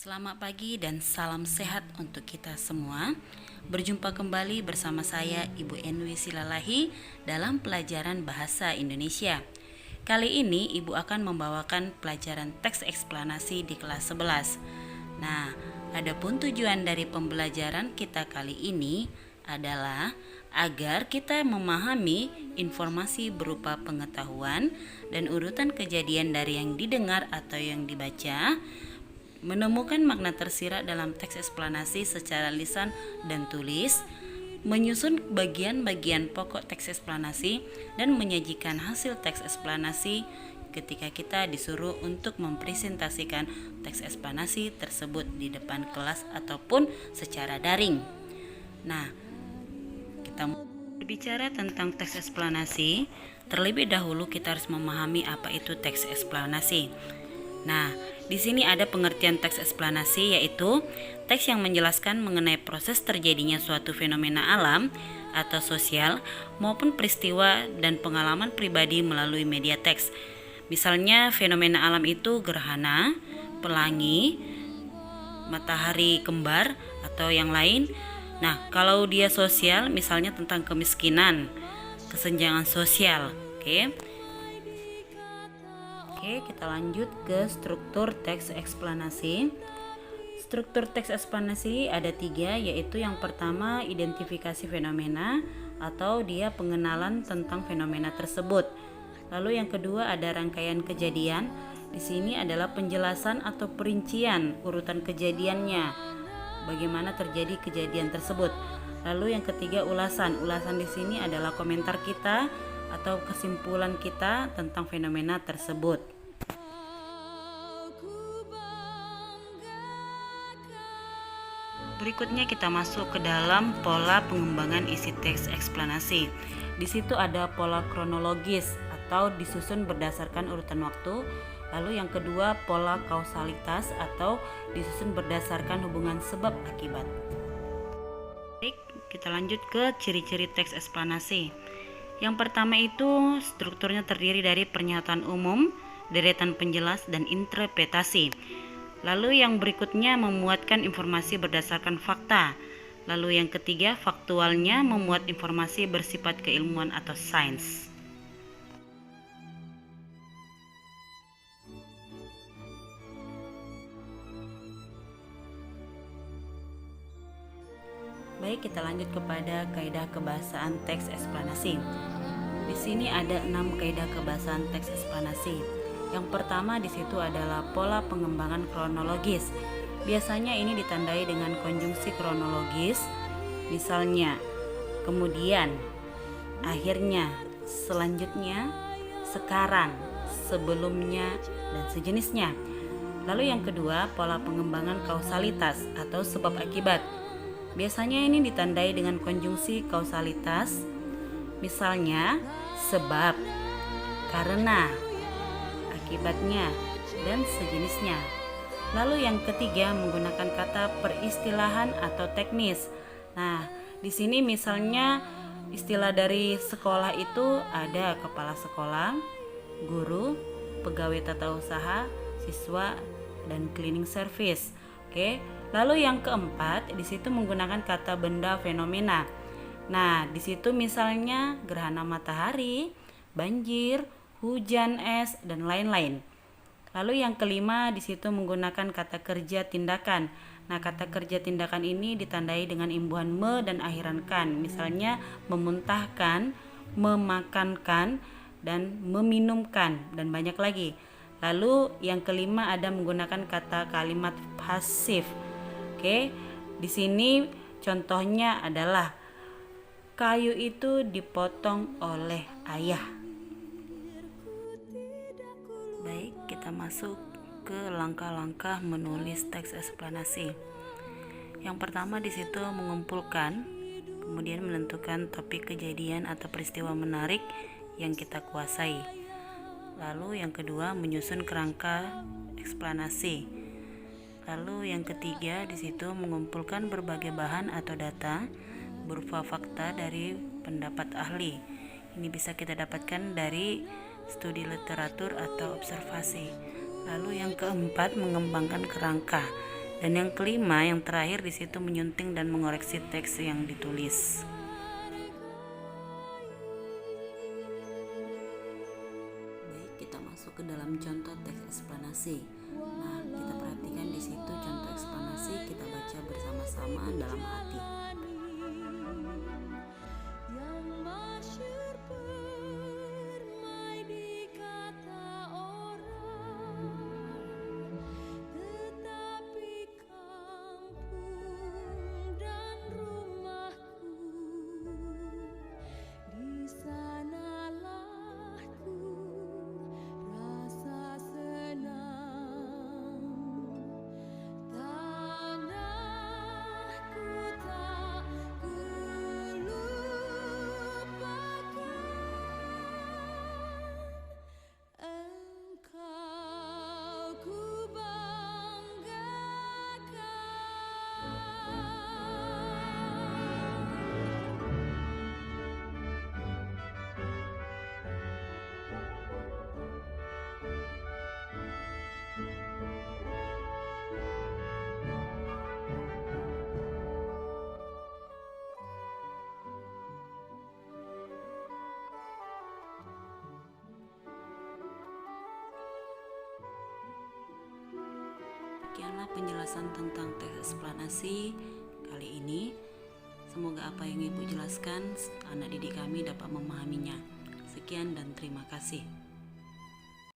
Selamat pagi dan salam sehat untuk kita semua. Berjumpa kembali bersama saya Ibu Enwi Silalahi dalam pelajaran Bahasa Indonesia. Kali ini Ibu akan membawakan pelajaran teks eksplanasi di kelas 11. Nah, adapun tujuan dari pembelajaran kita kali ini adalah agar kita memahami informasi berupa pengetahuan dan urutan kejadian dari yang didengar atau yang dibaca, menemukan makna tersirat dalam teks eksplanasi secara lisan dan tulis, menyusun bagian-bagian pokok teks eksplanasi, dan menyajikan hasil teks eksplanasi ketika kita disuruh untuk mempresentasikan teks eksplanasi tersebut di depan kelas ataupun secara daring. Nah, kita berbicara tentang teks eksplanasi. Terlebih dahulu kita harus memahami apa itu teks eksplanasi. Nah, di sini ada pengertian teks eksplanasi, yaitu teks yang menjelaskan mengenai proses terjadinya suatu fenomena alam atau sosial maupun peristiwa dan pengalaman pribadi melalui media teks. Misalnya fenomena alam itu gerhana, pelangi, matahari kembar atau yang lain. Nah, kalau dia sosial, misalnya tentang kemiskinan, kesenjangan sosial. Oke, kita lanjut ke struktur teks eksplanasi. Struktur teks eksplanasi ada 3, yaitu yang pertama identifikasi fenomena atau dia pengenalan tentang fenomena tersebut. Lalu yang kedua ada rangkaian kejadian. Di sini adalah penjelasan atau perincian urutan kejadiannya, bagaimana terjadi kejadian tersebut. Lalu yang ketiga ulasan. Ulasan di sini adalah komentar kita atau kesimpulan kita tentang fenomena tersebut. Berikutnya kita masuk ke dalam pola pengembangan isi teks eksplanasi. Di situ ada pola kronologis atau disusun berdasarkan urutan waktu. Lalu yang kedua pola kausalitas atau disusun berdasarkan hubungan sebab akibat. Baik, kita lanjut ke ciri-ciri teks eksplanasi. Yang pertama itu strukturnya terdiri dari pernyataan umum, deretan penjelas, dan interpretasi. Lalu yang berikutnya memuatkan informasi berdasarkan fakta. Lalu yang ketiga faktualnya memuat informasi bersifat keilmuan atau sains. Baik, kita lanjut kepada kaidah kebahasaan teks eksplanasi. Di sini ada 6 kaidah kebahasaan teks eksplanasi. Yang pertama di situ adalah pola pengembangan kronologis. Biasanya ini ditandai dengan konjungsi kronologis, misalnya kemudian, akhirnya, selanjutnya, sekarang, sebelumnya, dan sejenisnya. Lalu yang kedua, pola pengembangan kausalitas atau sebab akibat. Biasanya ini ditandai dengan konjungsi kausalitas, misalnya sebab, karena, akibatnya, dan sejenisnya. Lalu yang ketiga menggunakan kata peristilahan atau teknis. Nah, di sini misalnya istilah dari sekolah itu ada kepala sekolah, guru, pegawai tata usaha, siswa, dan cleaning service. Oke. Lalu yang keempat di situ menggunakan kata benda fenomena. Nah, di situ misalnya gerhana matahari, banjir, hujan es, dan lain-lain. Lalu yang kelima di situ menggunakan kata kerja tindakan. Nah, kata kerja tindakan ini ditandai dengan imbuhan me dan akhiran kan. Misalnya memuntahkan, memakankan, dan meminumkan, dan banyak lagi. Lalu yang kelima ada menggunakan kata kalimat pasif. Oke, di sini contohnya adalah kayu itu dipotong oleh ayah. Baik, kita masuk ke langkah-langkah menulis teks eksplanasi. Yang pertama di situ mengumpulkan, kemudian menentukan topik kejadian atau peristiwa menarik yang kita kuasai. Lalu yang kedua menyusun kerangka eksplanasi. Lalu yang ketiga di situ mengumpulkan berbagai bahan atau data berupa fakta dari pendapat ahli. Ini bisa kita dapatkan dari studi literatur atau observasi. Lalu yang keempat mengembangkan kerangka. Dan yang kelima, yang terakhir di situ menyunting dan mengoreksi teks yang ditulis. Baik, kita masuk ke dalam contoh teks eksplanasi. Nah, kita perhatikan di situ contoh eksplanasi, kita baca bersama-sama dalam hati. Demikianlah penjelasan tentang teks eksplanasi kali ini. Semoga apa yang Ibu jelaskan, anak didik kami dapat memahaminya. Sekian dan terima kasih.